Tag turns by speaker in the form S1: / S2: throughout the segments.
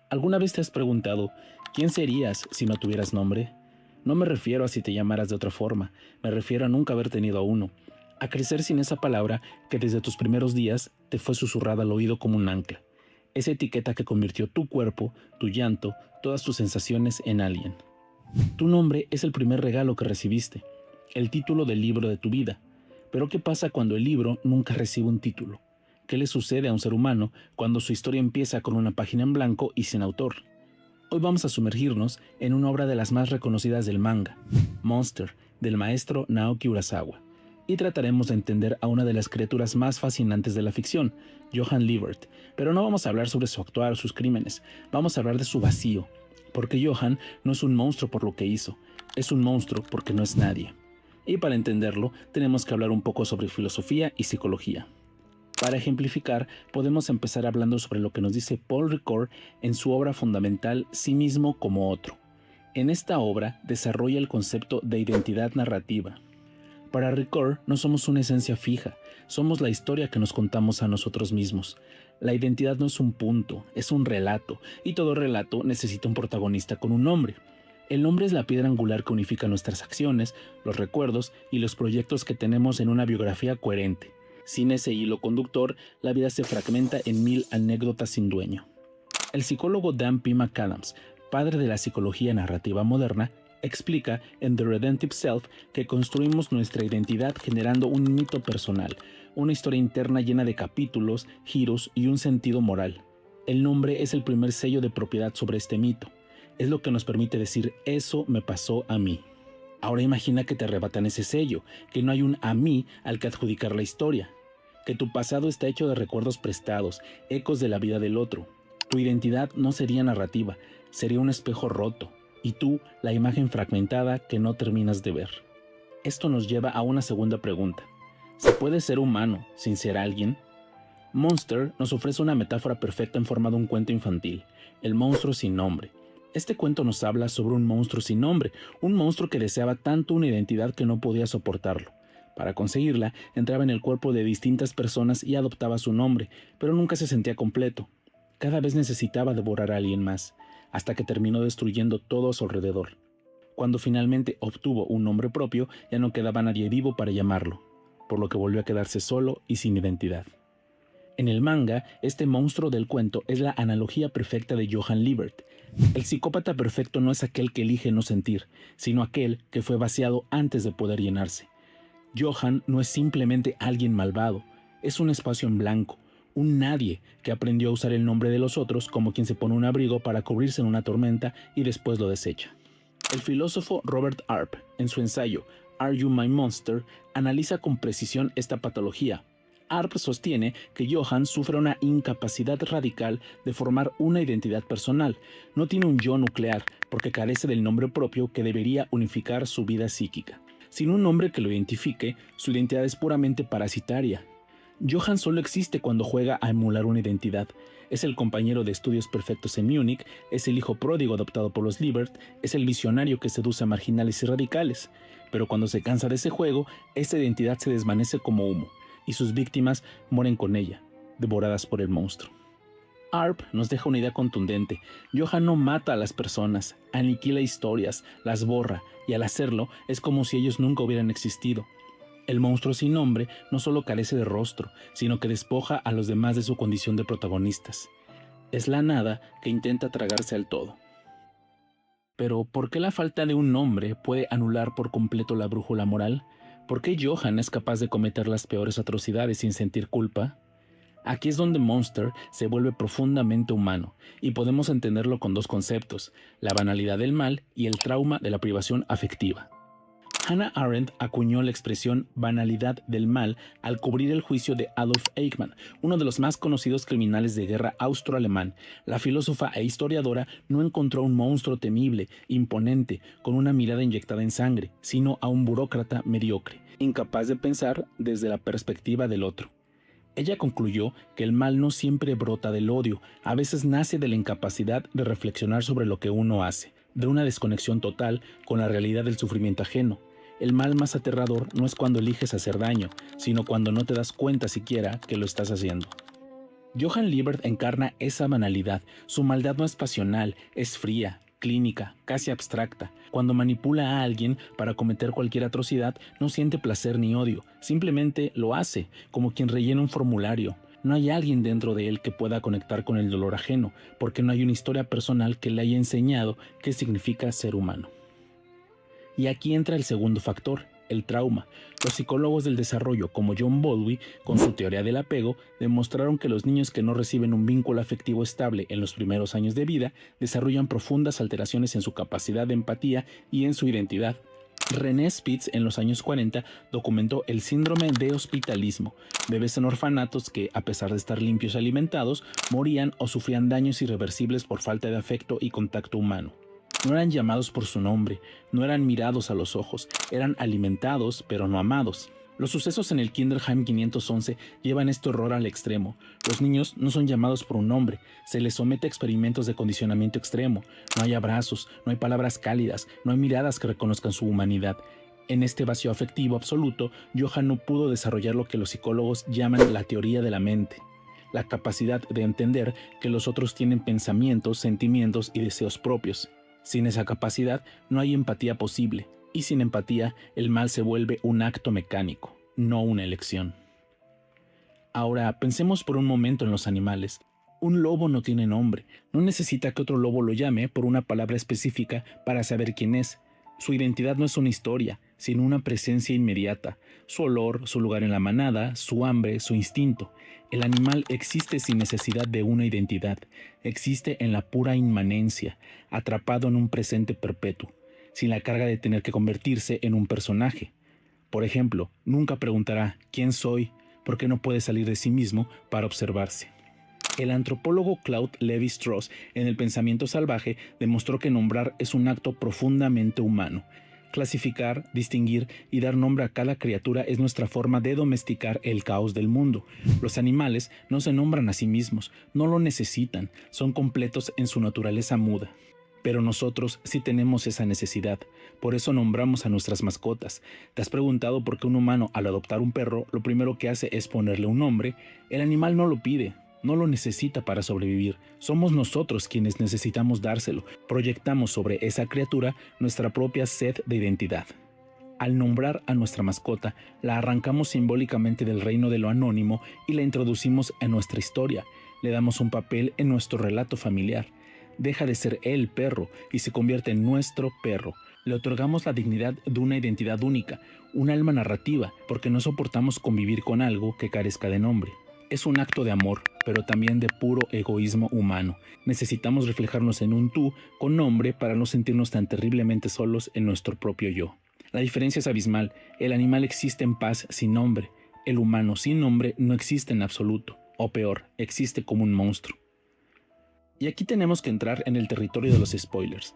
S1: ¿Alguna vez te has preguntado quién serías si no tuvieras nombre? No me refiero a si te llamaras de otra forma, me refiero a nunca haber tenido a uno, a crecer sin esa palabra que desde tus primeros días te fue susurrada al oído como un ancla, esa etiqueta que convirtió tu cuerpo, tu llanto, todas tus sensaciones en alguien. Tu nombre es el primer regalo que recibiste, el título del libro de tu vida. Pero ¿qué pasa cuando el libro nunca recibe un título? ¿Qué le sucede a un ser humano cuando su historia empieza con una página en blanco y sin autor? Hoy vamos a sumergirnos en una obra de las más reconocidas del manga, Monster, del maestro Naoki Urasawa, y trataremos de entender a una de las criaturas más fascinantes de la ficción, Johann Liebert. Pero no vamos a hablar sobre su actuar o sus crímenes, vamos a hablar de su vacío, porque Johann no es un monstruo por lo que hizo, es un monstruo porque no es nadie. Y para entenderlo, tenemos que hablar un poco sobre filosofía y psicología. Para ejemplificar, podemos empezar hablando sobre lo que nos dice Paul Ricoeur en su obra fundamental Sí mismo como otro. En esta obra desarrolla el concepto de identidad narrativa. Para Ricoeur no somos una esencia fija, somos la historia que nos contamos a nosotros mismos. La identidad no es un punto, es un relato, y todo relato necesita un protagonista con un nombre. El nombre es la piedra angular que unifica nuestras acciones, los recuerdos y los proyectos que tenemos en una biografía coherente. Sin ese hilo conductor, la vida se fragmenta en 1000 anécdotas sin dueño. El psicólogo Dan P. McAdams, padre de la psicología narrativa moderna, explica en The Redemptive Self que construimos nuestra identidad generando un mito personal, una historia interna llena de capítulos, giros y un sentido moral. El nombre es el primer sello de propiedad sobre este mito. Es lo que nos permite decir eso me pasó a mí. Ahora imagina que te arrebatan ese sello, que no hay un a mí al que adjudicar la historia, que tu pasado está hecho de recuerdos prestados, ecos de la vida del otro. Tu identidad no sería narrativa, sería un espejo roto, y tú la imagen fragmentada que no terminas de ver. Esto nos lleva a una segunda pregunta. ¿Se puede ser humano sin ser alguien? Monster nos ofrece una metáfora perfecta en forma de un cuento infantil, el monstruo sin nombre. Este cuento nos habla sobre un monstruo sin nombre, un monstruo que deseaba tanto una identidad que no podía soportarlo. Para conseguirla, entraba en el cuerpo de distintas personas y adoptaba su nombre, pero nunca se sentía completo. Cada vez necesitaba devorar a alguien más, hasta que terminó destruyendo todo a su alrededor. Cuando finalmente obtuvo un nombre propio, ya no quedaba nadie vivo para llamarlo, por lo que volvió a quedarse solo y sin identidad. En el manga, este monstruo del cuento es la analogía perfecta de Johann Liebert. El psicópata perfecto no es aquel que elige no sentir, sino aquel que fue vaciado antes de poder llenarse. Johann no es simplemente alguien malvado, es un espacio en blanco, un nadie que aprendió a usar el nombre de los otros como quien se pone un abrigo para cubrirse en una tormenta y después lo desecha. El filósofo Robert Arp, en su ensayo Are You My Monster?, analiza con precisión esta patología. Arp sostiene que Johann sufre una incapacidad radical de formar una identidad personal. No tiene un yo nuclear porque carece del nombre propio que debería unificar su vida psíquica. Sin un nombre que lo identifique, su identidad es puramente parasitaria. Johann solo existe cuando juega a emular una identidad. Es el compañero de estudios perfectos en Múnich, es el hijo pródigo adoptado por los Liebert, es el visionario que seduce a marginales y radicales. Pero cuando se cansa de ese juego, esa identidad se desvanece como humo, y sus víctimas mueren con ella, devoradas por el monstruo. Arp nos deja una idea contundente. Johann no mata a las personas, aniquila historias, las borra, y al hacerlo es como si ellos nunca hubieran existido. El monstruo sin nombre no solo carece de rostro, sino que despoja a los demás de su condición de protagonistas. Es la nada que intenta tragarse al todo. Pero, ¿por qué la falta de un nombre puede anular por completo la brújula moral? ¿Por qué Johann es capaz de cometer las peores atrocidades sin sentir culpa? Aquí es donde Monster se vuelve profundamente humano, y podemos entenderlo con dos conceptos, la banalidad del mal y el trauma de la privación afectiva. Hannah Arendt acuñó la expresión banalidad del mal al cubrir el juicio de Adolf Eichmann, uno de los más conocidos criminales de guerra austro-alemán. La filósofa e historiadora no encontró un monstruo temible, imponente, con una mirada inyectada en sangre, sino a un burócrata mediocre, incapaz de pensar desde la perspectiva del otro. Ella concluyó que el mal no siempre brota del odio, a veces nace de la incapacidad de reflexionar sobre lo que uno hace, de una desconexión total con la realidad del sufrimiento ajeno. El mal más aterrador no es cuando eliges hacer daño, sino cuando no te das cuenta siquiera que lo estás haciendo. Johann Liebert encarna esa banalidad. Su maldad no es pasional, es fría, clínica, casi abstracta. Cuando manipula a alguien para cometer cualquier atrocidad, no siente placer ni odio, simplemente lo hace, como quien rellena un formulario. No hay alguien dentro de él que pueda conectar con el dolor ajeno, porque no hay una historia personal que le haya enseñado qué significa ser humano. Y aquí entra el segundo factor, el trauma. Los psicólogos del desarrollo, como John Bowlby, con su teoría del apego, demostraron que los niños que no reciben un vínculo afectivo estable en los primeros años de vida desarrollan profundas alteraciones en su capacidad de empatía y en su identidad. René Spitz en los años 40 documentó el síndrome de hospitalismo, bebés en orfanatos que, a pesar de estar limpios y alimentados, morían o sufrían daños irreversibles por falta de afecto y contacto humano. No eran llamados por su nombre, no eran mirados a los ojos, eran alimentados pero no amados. Los sucesos en el Kinderheim 511 llevan este horror al extremo. Los niños no son llamados por un nombre, se les somete a experimentos de condicionamiento extremo. No hay abrazos, no hay palabras cálidas, no hay miradas que reconozcan su humanidad. En este vacío afectivo absoluto, Johann no pudo desarrollar lo que los psicólogos llaman la teoría de la mente. La capacidad de entender que los otros tienen pensamientos, sentimientos y deseos propios. Sin esa capacidad no hay empatía posible, y sin empatía el mal se vuelve un acto mecánico, no una elección. Ahora, pensemos por un momento en los animales. Un lobo no tiene nombre, no necesita que otro lobo lo llame por una palabra específica para saber quién es. Su identidad no es una historia, sino una presencia inmediata, su olor, su lugar en la manada, su hambre, su instinto. El animal existe sin necesidad de una identidad, existe en la pura inmanencia, atrapado en un presente perpetuo, sin la carga de tener que convertirse en un personaje. Por ejemplo, nunca preguntará ¿quién soy?, porque no puede salir de sí mismo para observarse. El antropólogo Claude Lévi-Strauss, en El pensamiento salvaje, demostró que nombrar es un acto profundamente humano. Clasificar, distinguir y dar nombre a cada criatura es nuestra forma de domesticar el caos del mundo. Los animales no se nombran a sí mismos, no lo necesitan, son completos en su naturaleza muda. Pero nosotros sí tenemos esa necesidad, por eso nombramos a nuestras mascotas. ¿Te has preguntado por qué un humano, al adoptar un perro, lo primero que hace es ponerle un nombre? El animal no lo pide, no lo necesita para sobrevivir. Somos nosotros quienes necesitamos dárselo. Proyectamos sobre esa criatura nuestra propia sed de identidad. Al nombrar a nuestra mascota, la arrancamos simbólicamente del reino de lo anónimo y la introducimos en nuestra historia. Le damos un papel en nuestro relato familiar. Deja de ser el perro y se convierte en nuestro perro. Le otorgamos la dignidad de una identidad única, un alma narrativa, porque no soportamos convivir con algo que carezca de nombre. Es un acto de amor, pero también de puro egoísmo humano. Necesitamos reflejarnos en un tú con nombre para no sentirnos tan terriblemente solos en nuestro propio yo. La diferencia es abismal. El animal existe en paz sin nombre. El humano sin nombre no existe en absoluto. O peor, existe como un monstruo. Y aquí tenemos que entrar en el territorio de los spoilers.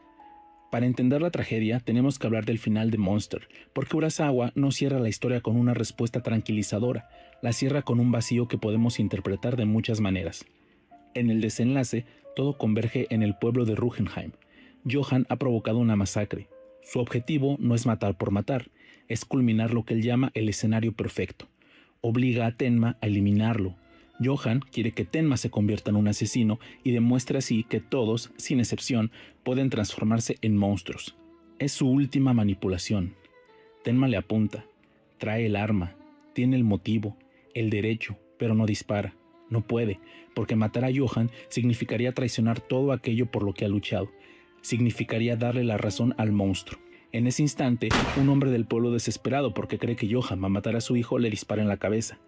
S1: Para entender la tragedia, tenemos que hablar del final de Monster, porque Urasawa no cierra la historia con una respuesta tranquilizadora, la cierra con un vacío que podemos interpretar de muchas maneras. En el desenlace, todo converge en el pueblo de Rugenheim. Johann ha provocado una masacre. Su objetivo no es matar por matar, es culminar lo que él llama el escenario perfecto. Obliga a Tenma a eliminarlo. Johann quiere que Tenma se convierta en un asesino y demuestre así que todos, sin excepción, pueden transformarse en monstruos. Es su última manipulación. Tenma le apunta, trae el arma, tiene el motivo, el derecho, pero no dispara. No puede, porque matar a Johann significaría traicionar todo aquello por lo que ha luchado. Significaría darle la razón al monstruo. En ese instante, un hombre del pueblo desesperado porque cree que Johann va a matar a su hijo le dispara en la cabeza.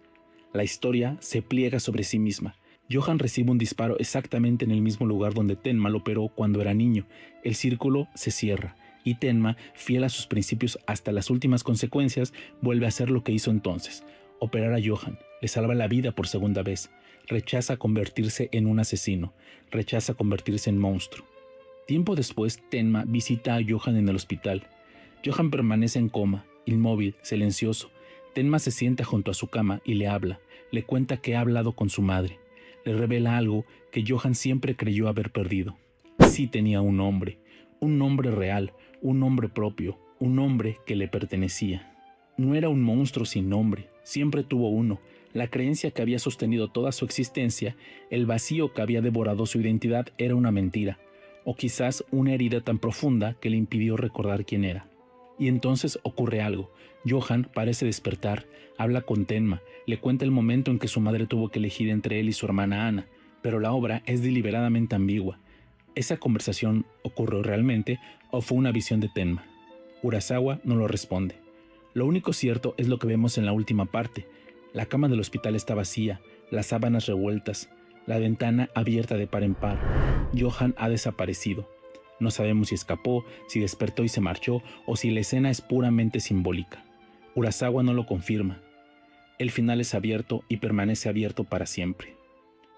S1: La historia se pliega sobre sí misma. Johann recibe un disparo exactamente en el mismo lugar donde Tenma lo operó cuando era niño. El círculo se cierra y Tenma, fiel a sus principios hasta las últimas consecuencias, vuelve a hacer lo que hizo entonces: operar a Johann. Le salva la vida por segunda vez. Rechaza convertirse en un asesino. Rechaza convertirse en monstruo. Tiempo después, Tenma visita a Johann en el hospital. Johann permanece en coma, inmóvil, silencioso. Tenma se sienta junto a su cama y le habla. Le cuenta que ha hablado con su madre. Le revela algo que Johann siempre creyó haber perdido. Sí tenía un nombre real, un nombre propio, un nombre que le pertenecía. No era un monstruo sin nombre, siempre tuvo uno. La creencia que había sostenido toda su existencia, el vacío que había devorado su identidad, era una mentira, o quizás una herida tan profunda que le impidió recordar quién era. Y entonces ocurre algo. Johan parece despertar, habla con Tenma, le cuenta el momento en que su madre tuvo que elegir entre él y su hermana Ana, pero la obra es deliberadamente ambigua. ¿Esa conversación ocurrió realmente o fue una visión de Tenma? Urasawa no lo responde. Lo único cierto es lo que vemos en la última parte. La cama del hospital está vacía, las sábanas revueltas, la ventana abierta de par en par. Johan ha desaparecido. No sabemos si escapó, si despertó y se marchó, o si la escena es puramente simbólica. Urasawa no lo confirma. El final es abierto y permanece abierto para siempre.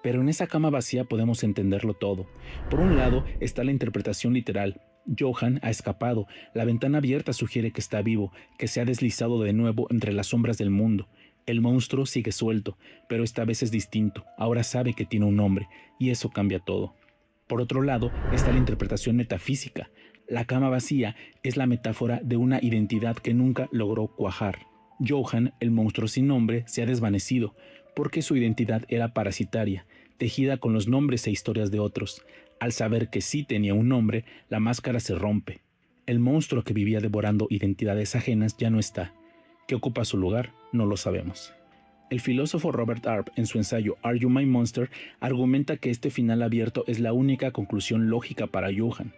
S1: Pero en esa cama vacía podemos entenderlo todo. Por un lado está la interpretación literal. Johan ha escapado, la ventana abierta sugiere que está vivo, que se ha deslizado de nuevo entre las sombras del mundo. El monstruo sigue suelto, pero esta vez es distinto, ahora sabe que tiene un nombre, y eso cambia todo. Por otro lado está la interpretación metafísica. La cama vacía es la metáfora de una identidad que nunca logró cuajar. Johan, el monstruo sin nombre, se ha desvanecido, porque su identidad era parasitaria, tejida con los nombres e historias de otros. Al saber que sí tenía un nombre, la máscara se rompe. El monstruo que vivía devorando identidades ajenas ya no está. ¿Qué ocupa su lugar? No lo sabemos. El filósofo Robert Arp, en su ensayo Are You My Monster?, argumenta que este final abierto es la única conclusión lógica para Johan.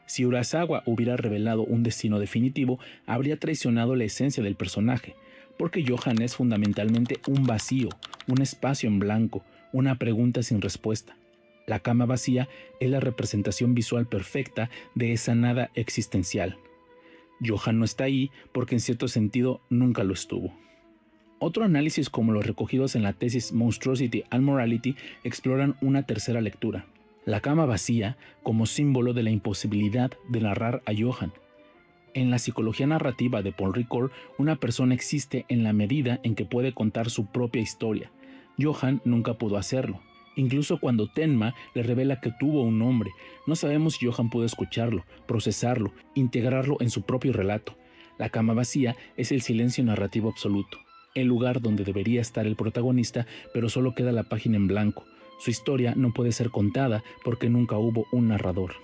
S1: Si Urasawa hubiera revelado un destino definitivo, habría traicionado la esencia del personaje, porque Johan es fundamentalmente un vacío, un espacio en blanco, una pregunta sin respuesta. La cama vacía es la representación visual perfecta de esa nada existencial. Johan no está ahí porque en cierto sentido nunca lo estuvo. Otro análisis como los recogidos en la tesis Monstrosity and Morality exploran una tercera lectura. La cama vacía como símbolo de la imposibilidad de narrar a Johan. En la psicología narrativa de Paul Ricoeur, una persona existe en la medida en que puede contar su propia historia. Johan nunca pudo hacerlo. Incluso cuando Tenma le revela que tuvo un nombre, no sabemos si Johan pudo escucharlo, procesarlo, integrarlo en su propio relato. La cama vacía es el silencio narrativo absoluto, el lugar donde debería estar el protagonista, pero solo queda la página en blanco. Su historia no puede ser contada porque nunca hubo un narrador.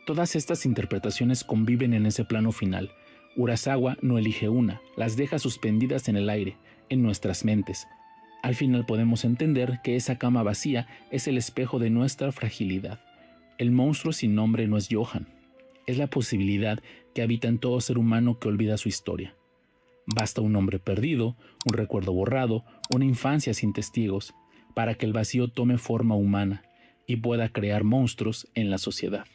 S1: Todas estas interpretaciones conviven en ese plano final. Urasawa no elige una, las deja suspendidas en el aire, en nuestras mentes. Al final podemos entender que esa cama vacía es el espejo de nuestra fragilidad. El monstruo sin nombre no es Johan, es la posibilidad que habita en todo ser humano que olvida su historia. Basta un nombre perdido, un recuerdo borrado, una infancia sin testigos, para que el vacío tome forma humana y pueda crear monstruos en la sociedad.